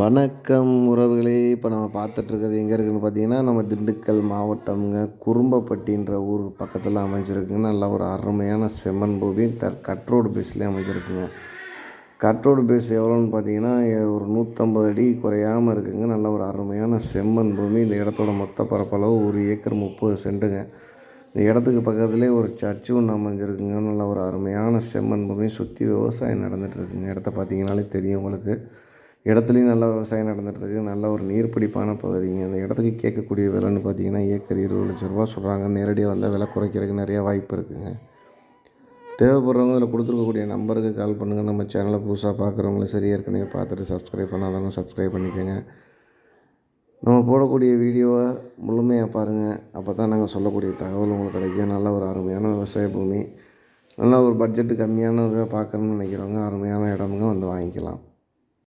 வணக்கம் உறவுகளே! இப்போ நம்ம பார்த்துட்ருக்கிறது எங்கே இருக்குதுன்னு பார்த்தீங்கன்னா, நம்ம திண்டுக்கல் மாவட்டம்ங்க. குரும்பப்பட்டின்ற ஊருக்கு பக்கத்தில் அமைஞ்சிருக்குங்க. நல்ல ஒரு அருமையான செம்மண் பூமி கட் ரோடு பேஸ்லேயே அமைஞ்சிருக்குங்க. கட் ரோடு பேஸ் எவ்வளோன்னு பார்த்தீங்கன்னா, ஒரு 150 அடி குறையாமல் இருக்குதுங்க. நல்ல ஒரு அருமையான செம்மண் பூமி. இந்த இடத்தோட மொத்த பரப்பளவு 1 ஏக்கர் 30 சென்ட்டுங்க. இந்த இடத்துக்கு பக்கத்துலேயே ஒரு சர்ச்சு ஒன்று அமைஞ்சிருக்குங்க. நல்ல ஒரு அருமையான செம்மண் பூமி. சுற்றி விவசாயம் நடந்துகிட்ருக்குங்க. இடத்த பார்த்தீங்கனாலே தெரியும் உங்களுக்கு. இடத்துலையும் நல்லா விவசாயம் நடந்துகிட்ருக்கு. நல்ல ஒரு நீர்பிடிப்பான பகுதிங்க. அந்த இடத்துக்கு கேட்கக்கூடிய விலைன்னு பார்த்தீங்கன்னா, ஏக்கர் 20 லட்ச ரூபா சொல்கிறாங்க. நேரடியாக வந்தால் விலை குறைக்கிறதுக்கு நிறையா வாய்ப்பு இருக்குதுங்க. தேவைப்படுறவங்க இதில் கொடுத்துருக்கக்கூடிய நம்பருக்கு கால் பண்ணுங்கள். நம்ம சேனலை புதுசாக பார்க்குறவங்களும் சரி, ஏற்கனவே பார்த்துட்டு சப்ஸ்கிரைப் பண்ணாதவங்க சப்ஸ்கிரைப் பண்ணிக்கோங்க. நம்ம போடக்கூடிய வீடியோவை முழுமையாக பாருங்கள். அப்போ தான் நாங்கள் சொல்லக்கூடிய தகவல் உங்களுக்கு கிடைக்கும். நல்ல ஒரு அருமையான விவசாய பூமி, நல்ல ஒரு பட்ஜெட்டு கம்மியானதாக பார்க்கணுன்னு நினைக்கிறவங்க அருமையான இடமுங்க வந்து வாங்கிக்கலாம்.